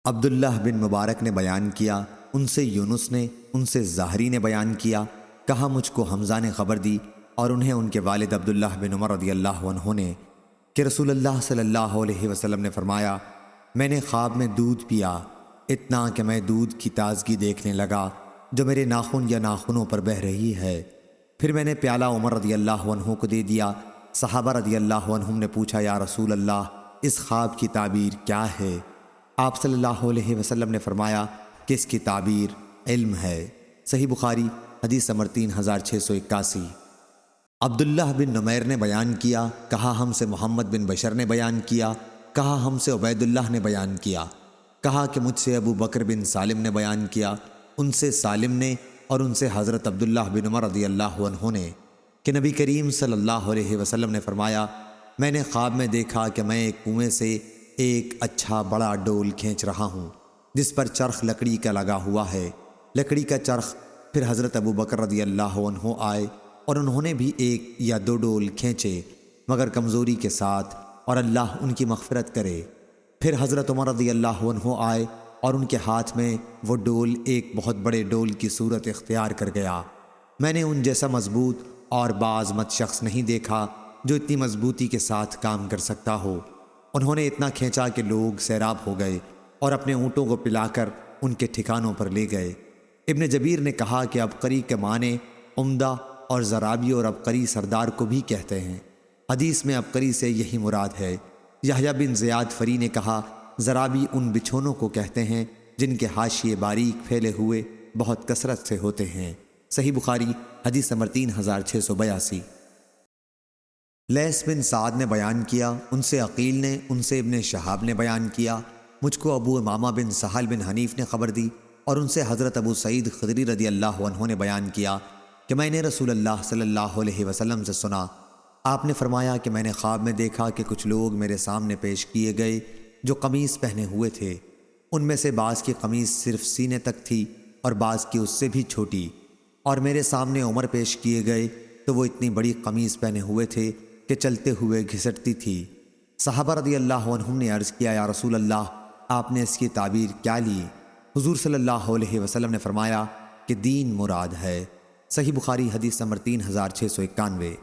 عبداللہ بن مبارک نے بیان کیا، ان سے یونس نے، ان سے زہری نے بیان کیا، کہا مجھ کو حمزہ نے خبر دی اور انہیں ان کے والد عبداللہ بن عمر رضی اللہ عنہ نے کہ رسول اللہ صلی اللہ علیہ وسلم نے فرمایا، میں نے خواب میں دودھ پیا، اتنا کہ میں دودھ کی تازگی دیکھنے لگا جو میرے ناخن یا ناخنوں پر بہہ رہی ہے۔ پھر میں نے پیالہ عمر رضی اللہ عنہ کو دے دیا۔ صحابہ رضی اللہ عنہم نے پوچھا، یا رسول اللہ، اس خواب کی تعبیر کیا ہے؟ آپ صلی اللہ علیہ وسلم نے فرمایا کہ اس کی تعبیر علم ہے۔ صحیح بخاری حدیث نمبر 3681۔ عبداللہ بن نمیر نے بیان کیا، کہا ہم سے محمد بن بشر نے بیان کیا، کہا ہم سے عبید اللہ نے بیان کیا، کہا کہ مجھ سے ابو بکر بن سالم نے بیان کیا، ان سے سالم نے اور ان سے حضرت عبداللہ بن عمر رضی اللہ عنہ نے کہ نبی کریم صلی اللہ علیہ وسلم نے فرمایا، میں نے خواب میں دیکھا کہ میں ایک کنویں سے ایک اچھا بڑا ڈول کھینچ رہا ہوں جس پر چرخ لکڑی کا لگا ہوا ہے، لکڑی کا چرخ۔ پھر حضرت ابو بکر رضی اللہ عنہ آئے اور انہوں نے بھی ایک یا دو ڈول کھینچے مگر کمزوری کے ساتھ، اور اللہ ان کی مغفرت کرے۔ پھر حضرت عمر رضی اللہ عنہ آئے اور ان کے ہاتھ میں وہ ڈول ایک بہت بڑے ڈول کی صورت اختیار کر گیا۔ میں نے ان جیسا مضبوط اور باعظمت شخص نہیں دیکھا جو اتنی مضبوطی کے ساتھ کام کر سکتا ہو۔ انہوں نے اتنا کھینچا کہ لوگ سیراب ہو گئے اور اپنے اونٹوں کو پلا کر ان کے ٹھکانوں پر لے گئے۔ ابن جبیر نے کہا کہ عبقری کے معنی عمدہ اور زرابی اور عبقری سردار کو بھی کہتے ہیں۔ حدیث میں عبقری سے یہی مراد ہے۔ یحییٰ بن زیاد فری نے کہا، زرابی ان بچھونوں کو کہتے ہیں جن کے حاشیے باریک پھیلے ہوئے بہت کثرت سے ہوتے ہیں۔ صحیح بخاری حدیث نمبر 3682۔ لیث بن سعد نے بیان کیا، ان سے عقیل نے، ان سے ابن شہاب نے بیان کیا، مجھ کو ابو امامہ بن سہل بن حنیف نے خبر دی اور ان سے حضرت ابو سعید خدری رضی اللہ عنہ نے بیان کیا کہ میں نے رسول اللہ صلی اللہ علیہ وسلم سے سنا، آپ نے فرمایا کہ میں نے خواب میں دیکھا کہ کچھ لوگ میرے سامنے پیش کیے گئے جو قمیص پہنے ہوئے تھے، ان میں سے بعض کی قمیص صرف سینے تک تھی اور بعض کی اس سے بھی چھوٹی، اور میرے سامنے عمر پیش کیے گئے تو وہ اتنی بڑی قمیص پہنے ہوئے تھے کہ چلتے ہوئے گھسٹتی تھی۔ صحابہ رضی اللہ عنہم نے عرض کیا، یا رسول اللہ، آپ نے اس کی تعبیر کیا لی؟ حضور صلی اللہ علیہ وسلم نے فرمایا کہ دین مراد ہے۔ صحیح بخاری حدیث نمبر 3691۔